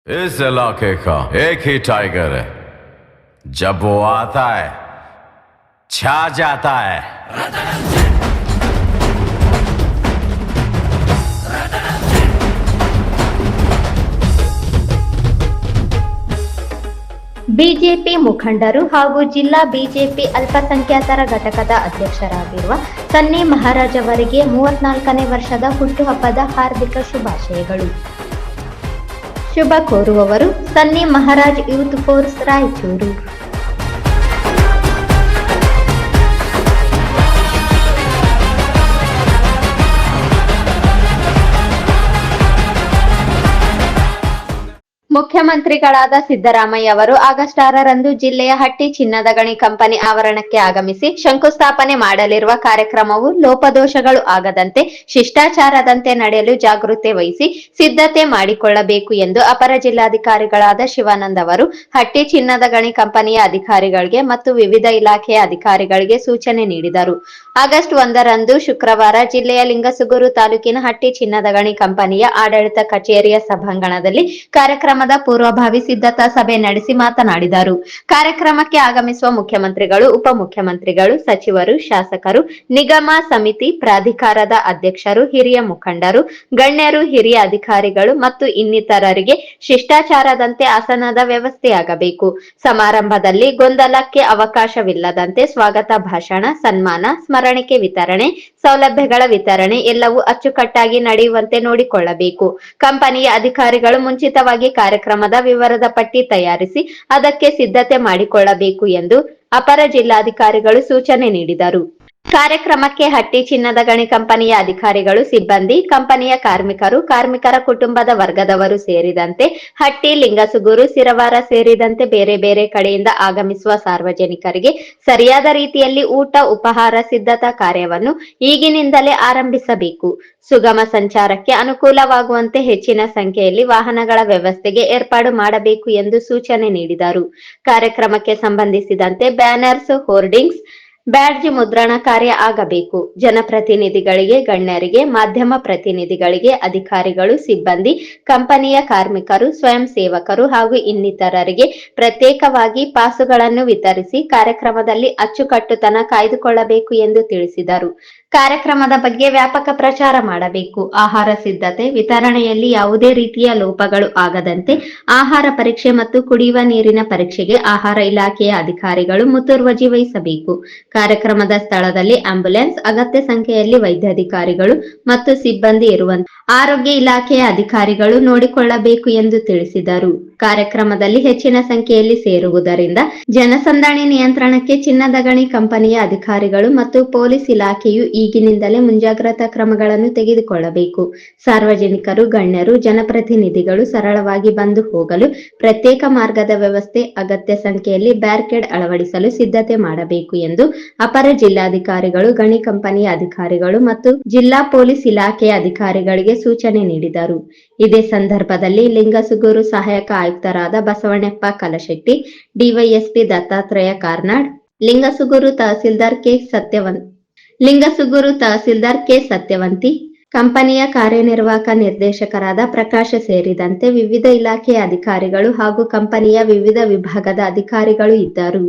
इस इलाके का एक ही टाइगर है, जब वो आता है छा जाता है। ಬಿಜೆಪಿ ಮುಖಂಡರು ಹಾಗೂ ಜಿಲ್ಲಾ ಬಿಜೆಪಿ ಅಲ್ಪಸಂಖ್ಯಾತರ ಘಟಕದ ಅಧ್ಯಕ್ಷರಾಗಿರುವ ಸನ್ನಿ ಮಹಾರಾಜ್ ಅವರಿಗೆ 34ನೇ ವರ್ಷದ ಹುಟ್ಟುಹಬ್ಬದ ಹಾರ್ದಿಕ ಶುಭಾಶಯಗಳು. ಶುಭ ಕೋರುವವರು ಸನ್ನಿ ಮಹಾರಾಜ್ ಯೂತ್ ಫೋರ್ಸ್ ರಾಯಚೂರು. ಮುಖ್ಯಮಂತ್ರಿಗಳಾದ ಸಿದ್ದರಾಮಯ್ಯ ಅವರು ಆಗಸ್ಟ್ 6ರಂದು ಜಿಲ್ಲೆಯ ಹಟ್ಟಿ ಚಿನ್ನದ ಗಣಿ ಕಂಪನಿ ಆವರಣಕ್ಕೆ ಆಗಮಿಸಿ ಶಂಕುಸ್ಥಾಪನೆ ಮಾಡಲಿರುವ ಕಾರ್ಯಕ್ರಮವು ಲೋಪದೋಷಗಳು ಆಗದಂತೆ ಶಿಷ್ಟಾಚಾರದಂತೆ ನಡೆಯಲು ಜಾಗೃತಿ ವಹಿಸಿ ಸಿದ್ಧತೆ ಮಾಡಿಕೊಳ್ಳಬೇಕು ಎಂದು ಅಪರ ಜಿಲ್ಲಾಧಿಕಾರಿಗಳಾದ ಶಿವಾನಂದ್ ಅವರು ಹಟ್ಟಿ ಚಿನ್ನದ ಗಣಿ ಕಂಪನಿಯ ಅಧಿಕಾರಿಗಳಿಗೆ ಮತ್ತು ವಿವಿಧ ಇಲಾಖೆಯ ಅಧಿಕಾರಿಗಳಿಗೆ ಸೂಚನೆ ನೀಡಿದರು. ಆಗಸ್ಟ್ 1ರಂದು ಶುಕ್ರವಾರ ಜಿಲ್ಲೆಯ ಲಿಂಗಸುಗೂರು ತಾಲೂಕಿನ ಹಟ್ಟಿ ಚಿನ್ನದ ಗಣಿ ಕಂಪನಿಯ ಆಡಳಿತ ಕಚೇರಿಯ ಸಭಾಂಗಣದಲ್ಲಿ ಕಾರ್ಯಕ್ರಮದ ಪೂರ್ವಭಾವಿ ಸಿದ್ಧತಾ ಸಭೆ ನಡೆಸಿ ಮಾತನಾಡಿದರು. ಕಾರ್ಯಕ್ರಮಕ್ಕೆ ಆಗಮಿಸುವ ಮುಖ್ಯಮಂತ್ರಿಗಳು, ಉಪಮುಖ್ಯಮಂತ್ರಿಗಳು, ಸಚಿವರು, ಶಾಸಕರು, ನಿಗಮ ಸಮಿತಿ ಪ್ರಾಧಿಕಾರದ ಅಧ್ಯಕ್ಷರು, ಹಿರಿಯ ಮುಖಂಡರು, ಗಣ್ಯರು, ಹಿರಿಯ ಅಧಿಕಾರಿಗಳು ಮತ್ತು ಇನ್ನಿತರರಿಗೆ ಶಿಷ್ಟಾಚಾರದಂತೆ ಆಸನದ ವ್ಯವಸ್ಥೆಯಾಗಬೇಕು. ಸಮಾರಂಭದಲ್ಲಿ ಗೊಂದಲಕ್ಕೆ ಅವಕಾಶವಿಲ್ಲದಂತೆ ಸ್ವಾಗತ ಭಾಷಣ, ಸನ್ಮಾನ, ಸ್ಮರಣಿಕೆ ವಿತರಣೆ, ಸೌಲಭ್ಯಗಳ ವಿತರಣೆ ಎಲ್ಲವೂ ಅಚ್ಚುಕಟ್ಟಾಗಿ ನಡೆಯುವಂತೆ ನೋಡಿಕೊಳ್ಳಬೇಕು. ಕಂಪನಿಯ ಅಧಿಕಾರಿಗಳು ಮುಂಚಿತವಾಗಿ ಕಾರ್ಯಕ್ರಮದ ವಿವರದ ಪಟ್ಟಿ ತಯಾರಿಸಿ ಅದಕ್ಕೆ ಸಿದ್ಧತೆ ಮಾಡಿಕೊಳ್ಳಬೇಕು ಎಂದು ಅಪರ ಜಿಲ್ಲಾಧಿಕಾರಿಗಳು ಸೂಚನೆ ನೀಡಿದರು. ಕಾರ್ಯಕ್ರಮಕ್ಕೆ ಹಟ್ಟಿ ಚಿನ್ನದ ಗಣಿ ಕಂಪನಿಯ ಅಧಿಕಾರಿಗಳು, ಸಿಬ್ಬಂದಿ, ಕಂಪನಿಯ ಕಾರ್ಮಿಕರು, ಕಾರ್ಮಿಕರ ಕುಟುಂಬದ ವರ್ಗದವರು ಸೇರಿದಂತೆ ಹಟ್ಟಿ, ಲಿಂಗಸುಗೂರು, ಸಿರವಾರ ಸೇರಿದಂತೆ ಬೇರೆ ಬೇರೆ ಕಡೆಯಿಂದ ಆಗಮಿಸುವ ಸಾರ್ವಜನಿಕರಿಗೆ ಸರಿಯಾದ ರೀತಿಯಲ್ಲಿ ಊಟ, ಉಪಹಾರ ಸಿದ್ಧತಾ ಕಾರ್ಯವನ್ನು ಈಗಿನಿಂದಲೇ ಆರಂಭಿಸಬೇಕು. ಸುಗಮ ಸಂಚಾರಕ್ಕೆ ಅನುಕೂಲವಾಗುವಂತೆ ಹೆಚ್ಚಿನ ಸಂಖ್ಯೆಯಲ್ಲಿ ವಾಹನಗಳ ವ್ಯವಸ್ಥೆಗೆ ಏರ್ಪಾಡು ಮಾಡಬೇಕು ಎಂದು ಸೂಚನೆ ನೀಡಿದರು. ಕಾರ್ಯಕ್ರಮಕ್ಕೆ ಸಂಬಂಧಿಸಿದಂತೆ ಬ್ಯಾನರ್ಸ್, ಹೋರ್ಡಿಂಗ್ಸ್, ಬ್ಯಾಡ್ಜ್ ಮುದ್ರಣ ಕಾರ್ಯ ಆಗಬೇಕು. ಜನಪ್ರತಿನಿಧಿಗಳಿಗೆ, ಗಣ್ಯರಿಗೆ, ಮಾಧ್ಯಮ ಪ್ರತಿನಿಧಿಗಳಿಗೆ, ಅಧಿಕಾರಿಗಳು, ಸಿಬ್ಬಂದಿ, ಕಂಪನಿಯ ಕಾರ್ಮಿಕರು, ಸ್ವಯಂ ಸೇವಕರು ಹಾಗೂ ಇನ್ನಿತರರಿಗೆ ಪ್ರತ್ಯೇಕವಾಗಿ ಪಾಸುಗಳನ್ನು ವಿತರಿಸಿ ಕಾರ್ಯಕ್ರಮದಲ್ಲಿ ಅಚ್ಚುಕಟ್ಟುತನ ಕಾಯ್ದುಕೊಳ್ಳಬೇಕು ಎಂದು ತಿಳಿಸಿದರು. ಕಾರ್ಯಕ್ರಮದ ಬಗ್ಗೆ ವ್ಯಾಪಕ ಪ್ರಚಾರ ಮಾಡಬೇಕು. ಆಹಾರ ಸಿದ್ಧತೆ, ವಿತರಣೆಯಲ್ಲಿ ಯಾವುದೇ ರೀತಿಯ ಲೋಪಗಳು ಆಗದಂತೆ ಆಹಾರ ಪರೀಕ್ಷೆ ಮತ್ತು ಕುಡಿಯುವ ನೀರಿನ ಪರೀಕ್ಷೆಗೆ ಆಹಾರ ಇಲಾಖೆಯ ಅಧಿಕಾರಿಗಳು ಮುತುವರ್ಜಿ ವಹಿಸಬೇಕು. ಕಾರ್ಯಕ್ರಮದ ಸ್ಥಳದಲ್ಲಿ ಆಂಬ್ಯುಲೆನ್ಸ್, ಅಗತ್ಯ ಸಂಖ್ಯೆಯಲ್ಲಿ ವೈದ್ಯಾಧಿಕಾರಿಗಳು ಮತ್ತು ಸಿಬ್ಬಂದಿ ಇರುವಂತೆ ಆರೋಗ್ಯ ಇಲಾಖೆಯ ಅಧಿಕಾರಿಗಳು ನೋಡಿಕೊಳ್ಳಬೇಕು ಎಂದು ತಿಳಿಸಿದರು. ಕಾರ್ಯಕ್ರಮದಲ್ಲಿ ಹೆಚ್ಚಿನ ಸಂಖ್ಯೆಯಲ್ಲಿ ಸೇರುವುದರಿಂದ ಜನಸಂದಣಿ ನಿಯಂತ್ರಣಕ್ಕೆ ಚಿನ್ನದ ಗಣಿ ಕಂಪನಿಯ ಅಧಿಕಾರಿಗಳು ಮತ್ತು ಪೊಲೀಸ್ ಇಲಾಖೆಯು ಈಗಿನಿಂದಲೇ ಮುಂಜಾಗ್ರತಾ ಕ್ರಮಗಳನ್ನು ತೆಗೆದುಕೊಳ್ಳಬೇಕು. ಸಾರ್ವಜನಿಕರು, ಗಣ್ಯರು, ಜನಪ್ರತಿನಿಧಿಗಳು ಸರಳವಾಗಿ ಬಂದು ಹೋಗಲು ಪ್ರತ್ಯೇಕ ಮಾರ್ಗದ ವ್ಯವಸ್ಥೆ, ಅಗತ್ಯ ಸಂಖ್ಯೆಯಲ್ಲಿ ಬ್ಯಾರಿಕೇಡ್ ಅಳವಡಿಸಲು ಸಿದ್ಧತೆ ಮಾಡಬೇಕು ಎಂದು ಅಪರ ಜಿಲ್ಲಾಧಿಕಾರಿಗಳು, ಗಣಿ ಕಂಪನಿಯ ಅಧಿಕಾರಿಗಳು ಮತ್ತು ಜಿಲ್ಲಾ ಪೊಲೀಸ್ ಇಲಾಖೆಯ ಅಧಿಕಾರಿಗಳಿಗೆ ಸೂಚನೆ ನೀಡಿದರು. ಇದೇ ಸಂದರ್ಭದಲ್ಲಿ ಲಿಂಗಸುಗೂರು ಸಹಾಯಕ ಆಯುಕ್ತರಾದ ಬಸವಣ್ಣಪ್ಪ ಕಲಶೆಟ್ಟಿ, ಡಿವೈಎಸ್ಪಿ ದತ್ತಾತ್ರೇಯ ಕಾರ್ನಾಡ್, ಲಿಂಗಸುಗೂರು ತಹಸೀಲ್ದಾರ್ ಕೆ ಸತ್ಯವಂತಿ, ಕಂಪನಿಯ ಕಾರ್ಯನಿರ್ವಾಹಕ ನಿರ್ದೇಶಕರಾದ ಪ್ರಕಾಶ ಸೇರಿದಂತೆ ವಿವಿಧ ಇಲಾಖೆಯ ಅಧಿಕಾರಿಗಳು ಹಾಗೂ ಕಂಪನಿಯ ವಿವಿಧ ವಿಭಾಗದ ಅಧಿಕಾರಿಗಳು ಇದ್ದರು.